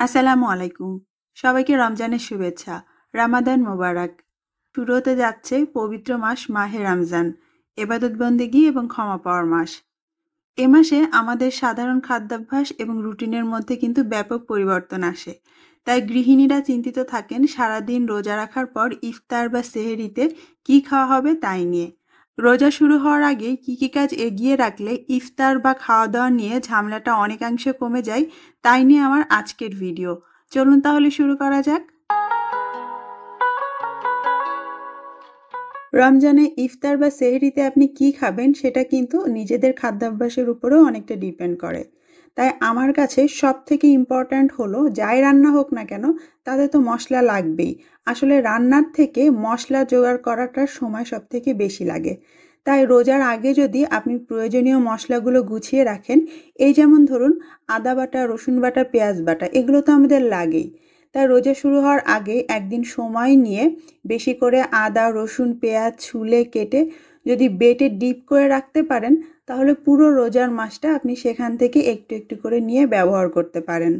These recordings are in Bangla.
আসসালামু আলাইকুম। সবাইকে রমজানের শুভেচ্ছা। রামাদান মোবারক। শুরু হতে যাচ্ছে পবিত্র মাস মাহে রমজান, ইবাদত বন্দেগী এবং ক্ষমা পাওয়ার মাস। এ মাসে আমাদের সাধারণ খাদ্যাভ্যাস এবং রুটিনের মধ্যে কিন্তু ব্যাপক পরিবর্তন আসে। তাই গৃহিণীরা চিন্তিত থাকেন সারাদিন রোজা রাখার পর ইফতার বা সেহরিতে কী খাওয়া হবে তাই নিয়ে। রোজা শুরু হওয়ার আগে কী কাজ এগিয়ে রাখলে ইফতার বা খাওয়া দাওয়া নিয়ে ঝামেলাটা অনেকাংশে কমে যায়, তাই নিয়ে আমার আজকের ভিডিও। চলুন তাহলে শুরু করা যাক। রমজানে ইফতার বা সেহরিতে আপনি কি খাবেন সেটা কিন্তু নিজেদের খাদ্যাভ্যাসের উপরেও অনেকটা ডিপেন্ড করে। তাই আমার কাছে সবথেকে ইম্পর্ট্যান্ট হলো যাই রান্না হোক না কেন তাতে তো মশলা লাগবেই। আসলে রান্নার থেকে মশলা জোগাড় করাটার সময় সবথেকে বেশি লাগে। তাই রোজার আগে যদি আপনি প্রয়োজনীয় মশলাগুলো গুছিয়ে রাখেন, এই যেমন ধরুন আদা বাটা, রসুন বাটা, পেঁয়াজ বাটা, এগুলো তো আমাদের লাগেই। তাই রোজা শুরু হওয়ার আগে একদিন সময় নিয়ে বেশি করে আদা, রসুন, পেঁয়াজ ছুলে কেটে যদি বেটে ডিপ করে রাখতে পারেন, তাহলে পুরো রোজার মাসটা আপনি সেখান থেকে একটু একটু করে নিয়ে ব্যবহার করতে পারেন।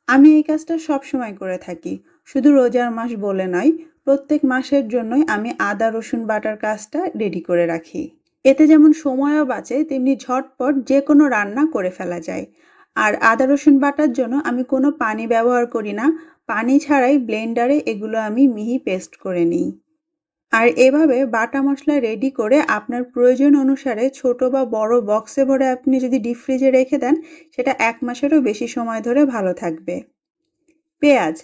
আমি এই কাজটা সবসময় করে থাকি। শুধু রোজার মাস বলে নয়, প্রত্যেক মাসের জন্যই আমি আদা রসুন বাটার কাজটা রেডি করে রাখি। এতে যেমন সময়ও বাঁচে, তেমনি ঝটপট যে কোনো রান্না করে ফেলা যায়। আর আদা রসুন বাটার জন্য আমি কোনো পানি ব্যবহার করি না। পানি ছাড়াই ব্লেন্ডারে এগুলো আমি মিহি পেস্ট করে নিই। আর এভাবে বাটা মশলা রেডি করে আপনার প্রয়োজন অনুসারে ছোট বা বড় বক্সে ভরে আপনি যদি ডিপ ফ্রিজে রেখে দেন, সেটা 1 মাসেরও বেশি সময় ধরে ভালো থাকবে। পেঁয়াজ,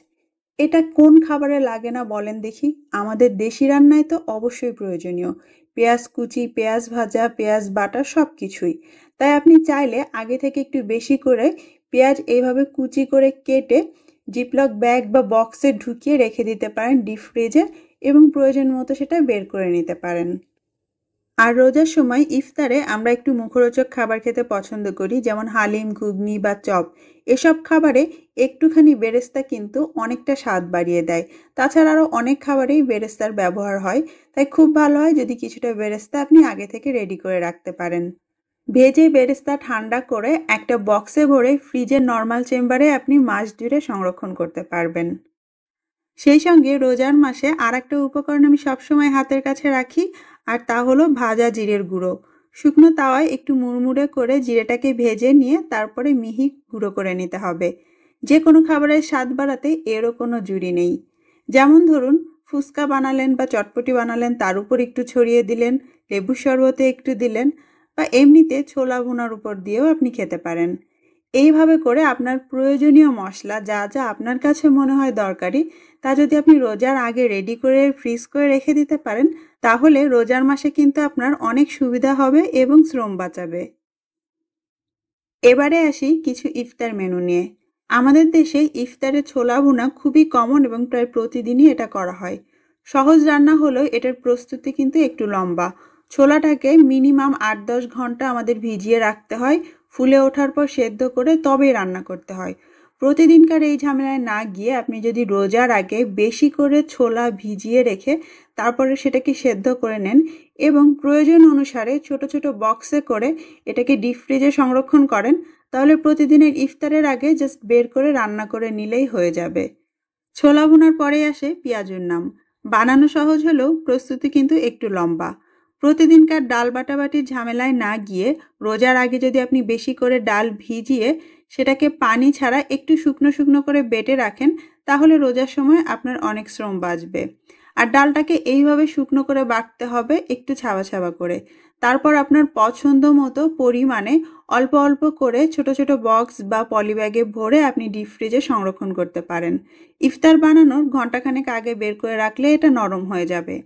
এটা কোন খাবারে লাগে না বলেন দেখি? আমাদের দেশি রান্নায় তো অবশ্যই প্রয়োজনীয়। পেঁয়াজ কুচি, পেঁয়াজ ভাজা, পেঁয়াজ বাটা সব কিছুই। তাই আপনি চাইলে আগে থেকে একটু বেশি করে পেঁয়াজ এইভাবে কুচি করে কেটে জিপলক ব্যাগ বা বক্সে ঢুকিয়ে রেখে দিতে পারেন ডিপ ফ্রিজে, এবং প্রয়োজন মতো সেটা বের করে নিতে পারেন। আর রোজার সময় ইফতারে আমরা একটু মুখরোচক খাবার খেতে পছন্দ করি, যেমন হালিম, ঘুগনি বা চপ। এসব খাবারে একটুখানি বেরেস্তা কিন্তু অনেকটা স্বাদ বাড়িয়ে দেয়। তাছাড়া আরও অনেক খাবারেই বেরেস্তার ব্যবহার হয়। তাই খুব ভালো হয় যদি কিছুটা বেরেস্তা আপনি আগে থেকে রেডি করে রাখতে পারেন। ভেজে বেরেস্তা ঠান্ডা করে একটা বক্সে ভরে ফ্রিজের নর্মাল চেম্বারে আপনি মাস জুড়ে সংরক্ষণ করতে পারবেন। সেই সঙ্গে রোজার মাসে আরেকটা উপকরণ আমি সবসময় হাতের কাছে রাখি, আর তা হলো ভাজা জিরের গুঁড়ো। শুকনো তাওয়ায় একটু মুড়মুড়ে করে জিরেটাকে ভেজে নিয়ে তারপরে মিহি গুঁড়ো করে নিতে হবে। যে কোনো খাবারের স্বাদ বাড়াতে এরও কোনো জুড়ি নেই। যেমন ধরুন ফুচকা বানালেন বা চটপটি বানালেন, তার উপর একটু ছড়িয়ে দিলেন, লেবুর শরবতে একটু দিলেন, বা এমনিতে ছোলা ভুনার উপর দিয়েও আপনি খেতে পারেন। এইভাবে করে আপনার প্রয়োজনীয় মশলা যা যা আপনার কাছে মনে হয় দরকারি, তা যদি আপনি রোজার আগে রেডি করে ফ্রিজ করে রেখে দিতে পারেন, তাহলে রোজার মাসে কিন্তু আপনার অনেক সুবিধা হবে এবং শ্রম বাঁচাবে। এবারে আসি কিছু ইফতার মেনু নিয়ে। আমাদের দেশে ইফতারে ছোলা ভুনা খুবই কমন এবং প্রায় প্রতিদিনই এটা করা হয়। সহজ রান্না হলেও এটার প্রস্তুতি কিন্তু একটু লম্বা। ছোলাটাকে মিনিমাম 8-10 ঘন্টা আমাদের ভিজিয়ে রাখতে হয়। ফুলে ওঠার পর সেদ্ধ করে তবেই রান্না করতে হয়। প্রতিদিনকার এই ঝামেলায় না গিয়ে আপনি যদি রোজার আগে বেশি করে ছোলা ভিজিয়ে রেখে তারপরে সেটাকে সেদ্ধ করে নেন এবং প্রয়োজন অনুসারে ছোট ছোট বক্সে করে এটাকে ডিপ ফ্রিজে সংরক্ষণ করেন, তাহলে প্রতিদিনের ইফতারের আগে জাস্ট বের করে রান্না করে নিলেই হয়ে যাবে। ছোলা ভুনার পরে আসে পেঁয়াজুর নাম। বানানো সহজ হলেও প্রস্তুতি কিন্তু একটু লম্বা। প্রতিদিনকার ডাল বাটাবাটির ঝামেলায় না গিয়ে রোজার আগে যদি আপনি বেশি করে ডাল ভিজিয়ে সেটাকে পানি ছাড়া একটু শুকনো শুকনো করে বেটে রাখেন, তাহলে রোজার সময় আপনার অনেক শ্রম বাঁচবে। আর ডালটাকে এইভাবে শুকনো করে বাটতে হবে, একটু ছাবা ছাবা করে। তারপর আপনার পছন্দ মতো পরিমাণে অল্প অল্প করে ছোট ছোট বক্স বা পলিব্যাগে ভরে আপনি ডিপ ফ্রিজে সংরক্ষণ করতে পারেন। ইফতার বানানোর ঘন্টাখানেক আগে বের করে রাখলে এটা নরম হয়ে যাবে।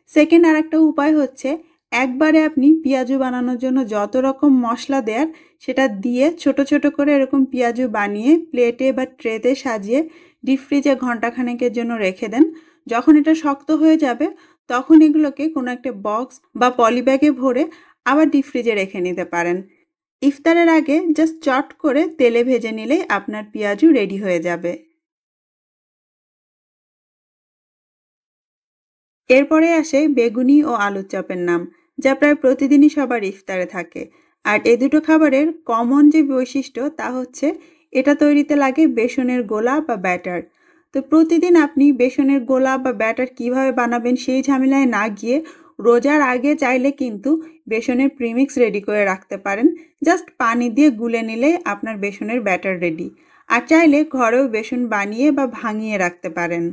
সেকেন্ড আরেকটা উপায় হচ্ছে, একবারে আপনি পেঁয়াজু বানানোর জন্য যত রকম মশলা দেয়ার সেটা দিয়ে ছোট ছোট করে এরকম পেঁয়াজু বানিয়ে প্লেটে বা ট্রেতে সাজিয়ে ডিপ ফ্রিজে ঘন্টাখানেকের জন্য রেখে দেন। যখন এটা শক্ত হয়ে যাবে তখন এগুলোকে কোনো একটা বক্স বা পলিব্যাগে ভরে আবার ডিপ ফ্রিজে রেখে নিতে পারেন। ইফতারের আগে জাস্ট চট করে তেলে ভেজে নিলেই আপনার পেঁয়াজু রেডি হয়ে যাবে। এরপরে আসে বেগুনি ও আলুর চপের নাম, যা প্রায় প্রতিদিনই সবার ইফতারে থাকে। আর এ দুটো খাবারের কমন যে বৈশিষ্ট্য তা হচ্ছে এটা তৈরিতে লাগে বেসনের গোলা বা ব্যাটার। তো প্রতিদিন আপনি বেসনের গোলা বা ব্যাটার কিভাবে বানাবেন সেই ঝামেলায় না গিয়ে রোজার আগে চাইলে কিন্তু বেসনের প্রিমিক্স রেডি করে রাখতে পারেন। জাস্ট পানি দিয়ে গুলে নিলেই আপনার বেসনের ব্যাটার রেডি। আর চাইলে ঘরেও বেসন বানিয়ে বা ভাঙিয়ে রাখতে পারেন।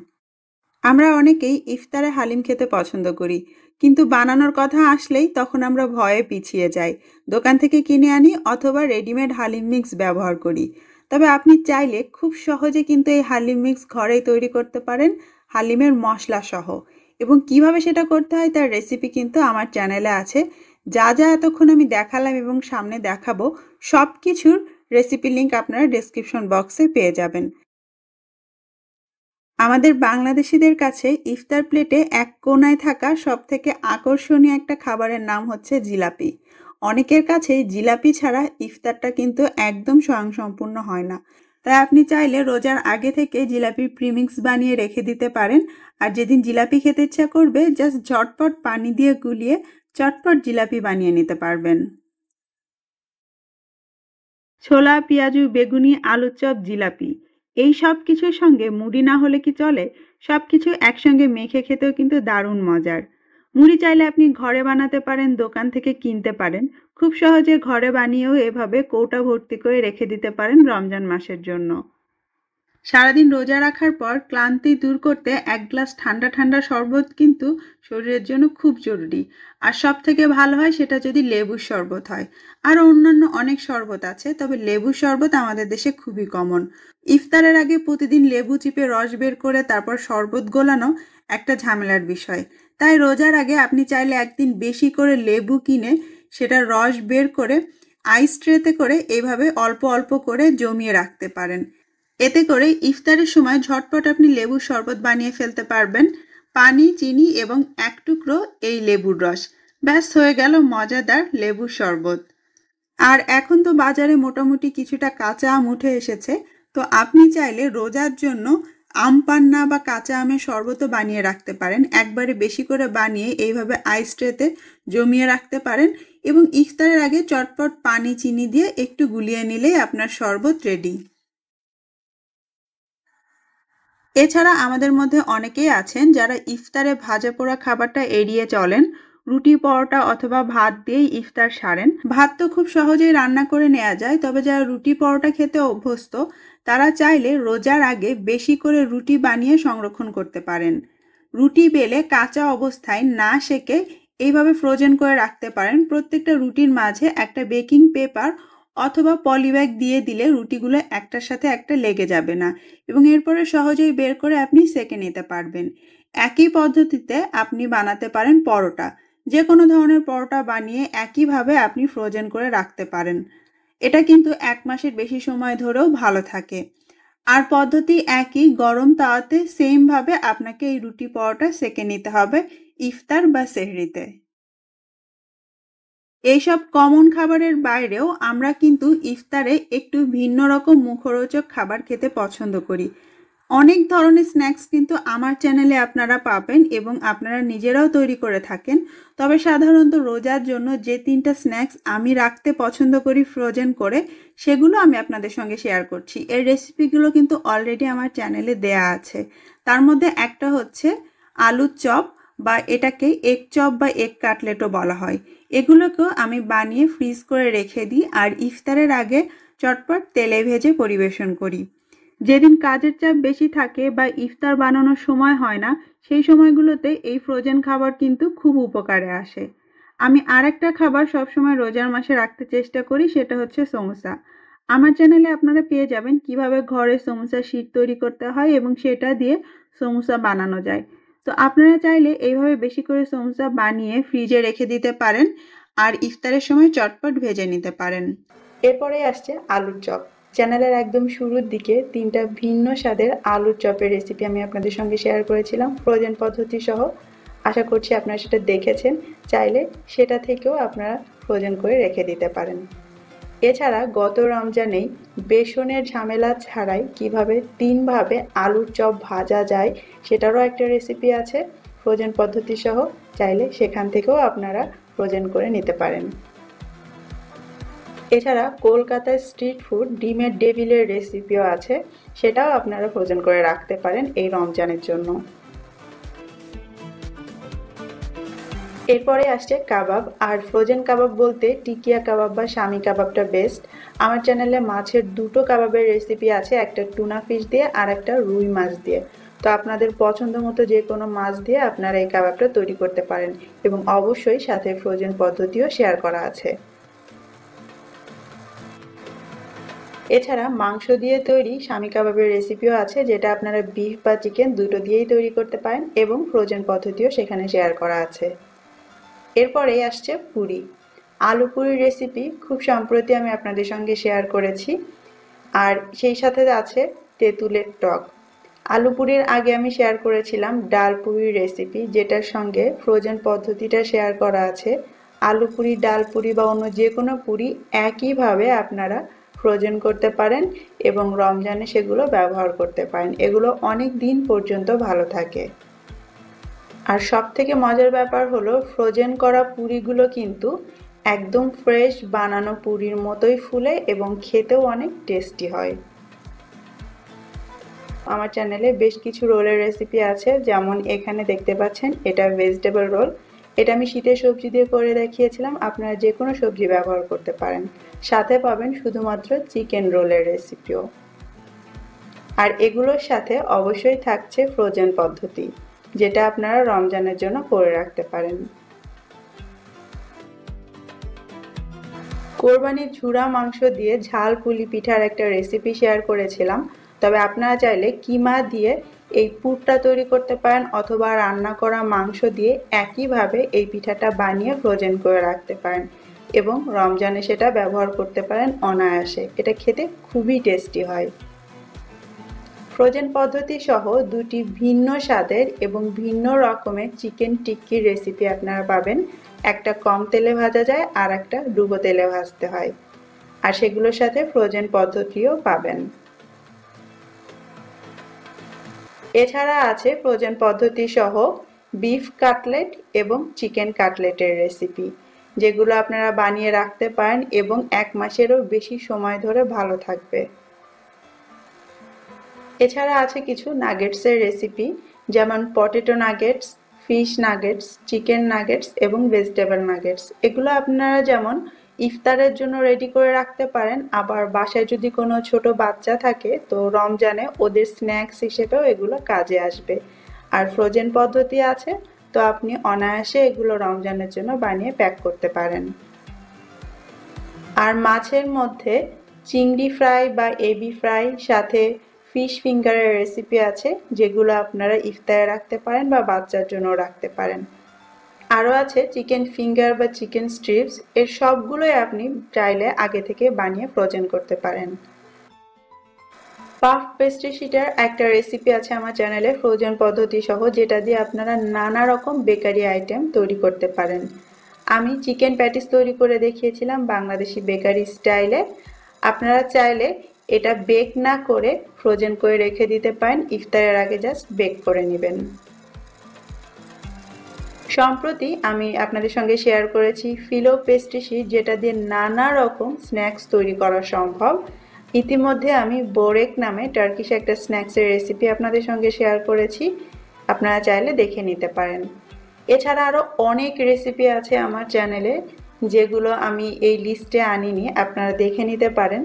আমরা অনেকেই ইফতারে হালিম খেতে পছন্দ করি, কিন্তু বানানোর কথা আসলেই তখন আমরা ভয়ে পিছিয়ে যাই। দোকান থেকে কিনে আনি অথবা রেডিমেড হালিম মিক্স ব্যবহার করি। তবে আপনি চাইলে খুব সহজে কিন্তু এই হালিম মিক্স ঘরেই তৈরি করতে পারেন, হালিমের মশলা সহ। এবং কিভাবে সেটা করতে হয় তার রেসিপি কিন্তু আমার চ্যানেলে আছে। যা যা এতক্ষণ আমি দেখালাম এবং সামনে দেখাবো, সব কিছুর রেসিপি লিঙ্ক আপনারা ডেসক্রিপশন বক্সে পেয়ে যাবেন। আমাদের বাংলাদেশিদের কাছে ইফতার প্লেটে এক কোণায় থাকা সবথেকে আকর্ষণীয় একটা খাবারের নাম হচ্ছে জিলাপি। অনেকের কাছেই জিলাপি ছাড়া ইফতারটা কিন্তু একদম স্বয়ংসম্পূর্ণ হয় না। তাই আপনি চাইলে রোজার আগে থেকে জিলাপির প্রিমিক্স বানিয়ে রেখে দিতে পারেন। আর যেদিন জিলাপি খেতে ইচ্ছা করবে, জাস্ট ঝটপট পানি দিয়ে গুলিয়ে চটপট জিলাপি বানিয়ে নিতে পারবেন। ছোলা, পেঁয়াজু, বেগুনি, আলুর চপ, জিলাপি, এই সব কিছুর সঙ্গে মুড়ি না হলে কি চলে? সবকিছু একসঙ্গে মেখে খেতেও কিন্তু দারুণ মজার। মুড়ি চাইলে আপনি ঘরে বানাতে পারেন, দোকান থেকে কিনতে পারেন। খুব সহজে ঘরে বানিয়েও এভাবে কৌটা ভর্তি করে রেখে দিতে পারেন রমজান মাসের জন্য। সারাদিন রোজা রাখার পর ক্লান্তি দূর করতে এক গ্লাস ঠান্ডা ঠান্ডা শরবত কিন্তু শরীরের জন্য খুব জরুরি। আর সব থেকে ভালো হয় সেটা যদি লেবুর শরবত হয়। আর অন্যান্য অনেক শরবত আছে, তবে লেবুর শরবত আমাদের দেশে খুবই কমন। ইফতারের আগে প্রতিদিন লেবু চিপে রস বের করে তারপর শরবত গোলানো একটা ঝামেলার বিষয়। তাই রোজার আগে আপনি চাইলে একদিন বেশি করে লেবু কিনে সেটার রস বের করে আইস ট্রেতে করে এইভাবে অল্প অল্প করে জমিয়ে রাখতে পারেন। এতে করে ইফতারের সময় ঝটপট আপনি লেবুর শরবত বানিয়ে ফেলতে পারবেন। পানি, চিনি এবং এক টুকরো এই লেবুর রস, ব্যাস হয়ে গেল মজাদার লেবুর শরবত। আর এখন তো বাজারে মোটামুটি কিছুটা কাঁচা আম উঠে এসেছে। তো আপনি চাইলে রোজার জন্য আম পান্না বা কাঁচা আমের শরবতও বানিয়ে রাখতে পারেন। একবারে বেশি করে বানিয়ে এইভাবে আইস ট্রেতে জমিয়ে রাখতে পারেন এবং ইফতারের আগে চটপট পানি, চিনি দিয়ে একটু গুলিয়ে নিলেই আপনার শরবত রেডি। এছাড়া আমাদের মধ্যে অনেকেই আছেন যারা ইফতারে ভাজা পোড়া খাবারটা এড়িয়ে চলেন। রুটি, পরোটা অথবা ভাত দিয়েই ইফতার সারেন। ভাত তো খুব সহজেই রান্না করে নেওয়া যায়, তবে যারা রুটি পরোটা খেতে অভ্যস্ত তারা চাইলে রোজার আগে বেশি করে রুটি বানিয়ে সংরক্ষণ করতে পারেন। রুটি বেলে কাঁচা অবস্থায় না সেকে এইভাবে ফ্রোজেন করে রাখতে পারেন। প্রত্যেকটা রুটির মাঝে একটা বেকিং পেপার অথবা পলিব্যাগ দিয়ে দিলে রুটিগুলো একটার সাথে একটা লেগে যাবে না এবং এরপরে সহজেই বের করে আপনি সেঁকে নিতে পারবেন। একই পদ্ধতিতে আপনি বানাতে পারেন পরোটা। যে কোনো ধরনের পরোটা বানিয়ে একইভাবে আপনি ফ্রোজেন করে রাখতে পারেন। এটা কিন্তু 1 মাসের বেশি সময় ধরেও ভালো থাকে। আর পদ্ধতি একই, গরম তাওয়াতে সেমভাবে আপনাকে এই রুটি পরোটা সেঁকে নিতে হবে ইফতার বা সেহরিতে। এইসব কমন খাবারের বাইরেও আমরা কিন্তু ইফতারে একটু ভিন্ন রকম মুখরোচক খাবার খেতে পছন্দ করি। অনেক ধরনের স্ন্যাক্স কিন্তু আমার চ্যানেলে আপনারা পাবেন এবং আপনারা নিজেরাও তৈরি করে থাকেন। তবে সাধারণত রোজার জন্য যে 3টা স্ন্যাক্স আমি রাখতে পছন্দ করি ফ্রোজেন করে, সেগুলো আমি আপনাদের সঙ্গে শেয়ার করছি। এর রেসিপিগুলো কিন্তু অলরেডি আমার চ্যানেলে দেয়া আছে। তার মধ্যে একটা হচ্ছে আলুর চপ, বা এটাকে এগ চপ বা এগ কাটলেটও বলা হয়। এগুলোকেও আমি বানিয়ে ফ্রিজ করে রেখে দিই আর ইফতারের আগে চটপট তেলে ভেজে পরিবেশন করি। যেদিন কাজের চাপ বেশি থাকে বা ইফতার বানানোর সময় হয় না, সেই সময়গুলোতে এই ফ্রোজেন খাবার কিন্তু খুব উপকারে আসে। আমি আরেকটা খাবার সবসময় রোজার মাসে রাখতে চেষ্টা করি, সেটা হচ্ছে সমোসা। আমার চ্যানেলে আপনারা পেয়ে যাবেন কিভাবে ঘরে সমোসা শীট তৈরি করতে হয় এবং সেটা দিয়ে সমোসা বানানো যায়। তো আপনারা চাইলে এইভাবে বেশি করে সমোসা বানিয়ে ফ্রিজে রেখে দিতে পারেন আর ইফতারের সময় চটপট ভেজে নিতে পারেন। এরপরে আসছে আলুর চপ। চ্যানেলের একদম শুরুর দিকে 3টা ভিন্ন স্বাদের আলুর চপের রেসিপি আমি আপনাদের সঙ্গে শেয়ার করেছিলাম ফ্রোজেন পদ্ধতি সহ। আশা করছি আপনারা সেটা দেখেছেন। চাইলে সেটা থেকেও আপনারা ফ্রোজেন করে রেখে দিতে পারেন। এছাড়া গত রমজানেই বেসনের ঝামেলা ছাড়াই কিভাবে 3ভাবে আলুর চপ ভাজা যায় সেটারও একটা রেসিপি আছে ফ্রোজেন পদ্ধতি সহ। চাইলে সেখান থেকেও আপনারা ফ্রোজেন করে নিতে পারেন। এছাড়া কলকাতার স্ট্রিট ফুড ডিমের ডেভিলের রেসিপিও আছে, সেটাও আপনারা ফ্রোজেন করে রাখতে পারেন এই রমজানের জন্য। এরপরে আসছে কাবাব। আর ফ্রোজেন কাবাব বলতে টিকিয়া কাবাব বা শামি কাবাবটা বেস্ট। আমার চ্যানেলে মাছের দুটো কাবাবের রেসিপি আছে, একটা টুনা ফিশ দিয়ে আর একটা রুই মাছ দিয়ে। তো আপনাদের পছন্দ মতো যে কোনো মাছ দিয়ে আপনারা এই কাবাবটা তৈরি করতে পারেন, এবং অবশ্যই সাথে ফ্রোজেন পদ্ধতিও শেয়ার করা আছে। এছাড়া মাংস দিয়ে তৈরি শামি কাবাবের রেসিপিও আছে, যেটা আপনারা বিফ বা চিকেন দুটো দিয়েই তৈরি করতে পারেন, এবং ফ্রোজেন পদ্ধতিও সেখানে শেয়ার করা আছে। এরপরেই আসছে পুরি। আলু পুরির রেসিপি খুব সম্প্রতি আমি আপনাদের সঙ্গে শেয়ার করেছি, আর সেই সাথে আছে তেঁতুলের টক। আলু পুরির আগে আমি শেয়ার করেছিলাম ডাল পুরির রেসিপি, যেটার সঙ্গে ফ্রোজেন পদ্ধতিটা শেয়ার করা আছে। আলু পুরি, ডাল পুরি বা অন্য যে কোনো পুরি একইভাবে আপনারা ফ্রোজেন করতে পারেন এবং রমজানে সেগুলো ব্যবহার করতে পারেন। এগুলো অনেক দিন পর্যন্ত ভালো থাকে। আর সবথেকে মজার ব্যাপার হলো ফ্রোজেন করা পুরিগুলো কিন্তু একদম ফ্রেশ বানানো পুরির মতোই ফুলে এবং খেতেও অনেক টেস্টি হয়। আমার চ্যানেলে বেশ কিছু রোলের রেসিপি আছে, যেমন এখানে দেখতে পাচ্ছেন এটা ভেজিটেবল রোল। এটা আমি শীতের সবজি দিয়ে করে দেখিয়েছিলাম, আপনারা যে কোনো সবজি ব্যবহার করতে পারেন। সাথে পাবেন শুধুমাত্র চিকেন রোলের রেসিপিও। আর এগুলোর সাথে অবশ্যই থাকছে ফ্রোজেন পদ্ধতি, যেটা আপনারা রমজানের জন্য করে রাখতে পারেন। কোরবানির ঝুরা মাংস দিয়ে ঝাল পুলি পিঠার একটা রেসিপি শেয়ার করেছিলাম, তবে আপনারা চাইলে কিমা দিয়ে এই পুরটা তৈরি করতে পারেন, অথবা রান্না করা মাংস দিয়ে একইভাবে এই পিঠাটা বানিয়ে ফ্রোজেন করে রাখতে পারেন এবং রমজানে সেটা ব্যবহার করতে পারেন অনায়াসে। এটা খেতে খুবই টেস্টি হয়। ফ্রোজেন পদ্ধতি সহ দুটি ভিন্ন স্বাদের এবং ভিন্ন রকমের চিকেন টিক্কির রেসিপি আপনারা পাবেন। একটা কম তেলে ভাজা যায় আর একটা ডুবো তেলে ভাজতে হয়, আর সেগুলোর সাথে ফ্রোজেন পদ্ধতিও পাবেন। এছাড়া আছে ফ্রোজেন পদ্ধতি সহ বিফ কাটলেট এবং চিকেন কাটলেটের রেসিপি, যেগুলো আপনারা বানিয়ে রাখতে পারেন এবং 1 মাসেরও বেশি সময় ধরে ভালো থাকবে। এছাড়া আছে কিছু নাগেটসের রেসিপি, যেমন potato nuggets, fish nuggets, chicken nuggets এবং ভেজিটেবল নাগেটস। এগুলো আপনারা যেমন ইফতারের জন্য রেডি করে রাখতে পারেন, আবার বাসায় যদি কোনো ছোট বাচ্চা থাকে তো রমজানে ওদের স্ন্যাক্স হিসেবেও এগুলো কাজে আসবে। আর ফ্রোজেন পদ্ধতি আছে, তো আপনি অনায়াসে এগুলো রমজানের জন্য বানিয়ে প্যাক করতে পারেন। আর মাছের মধ্যে চিংড়ি ফ্রাই বা এবি ফ্রাই, সাথে ফিশ ফিঙ্গারের রেসিপি আছে, যেগুলো আপনারা ইফতারে রাখতে পারেন বা বাচ্চার জন্য রাখতে পারেন। আরও আছে চিকেন ফিঙ্গার বা চিকেন স্ট্রিপস। এর সবগুলোই আপনি চাইলে আগে থেকে বানিয়ে ফ্রোজেন করতে পারেন। পাফ পেস্ট্রি শিটের একটা রেসিপি আছে আমার চ্যানেলে ফ্রোজেন পদ্ধতি সহ, যেটা দিয়ে আপনারা নানা রকম বেকারি আইটেম তৈরি করতে পারেন। আমি চিকেন প্যাটিস তৈরি করে দেখিয়েছিলাম বাংলাদেশি বেকারি স্টাইলে। আপনারা চাইলে এটা বেক না করে ফ্রোজেন করে রেখে দিতে পারেন, ইফতারের আগে জাস্ট বেক করে নেবেন। সম্প্রতি আমি আপনাদের সঙ্গে শেয়ার করেছি ফিলো পেস্ট্রি শিট, যেটা দিয়ে নানা রকম স্ন্যাক্স তৈরি করা সম্ভব। ইতিমধ্যে আমি বোরেক নামে টার্কিশ একটা স্ন্যাক্সের রেসিপি আপনাদের সঙ্গে শেয়ার করেছি, আপনারা চাইলে দেখে নিতে পারেন। এছাড়া আরও অনেক রেসিপি আছে আমার চ্যানেলে, যেগুলো আমি এই লিস্টে আনিনি, আপনারা দেখে নিতে পারেন।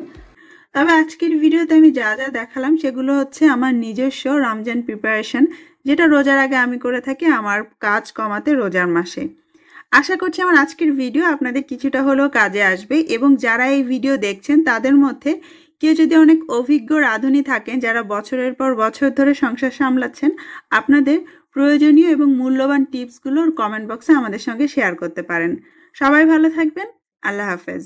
তবে আজকের ভিডিওতে আমি যা যা দেখালাম সেগুলো হচ্ছে আমার নিজস্ব রমজান প্রিপারেশন, যেটা রোজার আগে আমি করে থাকি আমার কাজ কমাতে রোজার মাসে। আশা করছি আমার আজকের ভিডিও আপনাদের কিছুটা হলেও কাজে আসবে, এবং যারা এই ভিডিও দেখছেন তাদের মধ্যে কেউ যদি অনেক অভিজ্ঞ রাঁধুনি থাকেন, যারা বছরের পর বছর ধরে সংসার সামলাচ্ছেন, আপনাদের প্রয়োজনীয় এবং মূল্যবান টিপসগুলোর কমেন্ট বক্সে আমাদের সঙ্গে শেয়ার করতে পারেন। সবাই ভালো থাকবেন। আল্লাহ হাফেজ।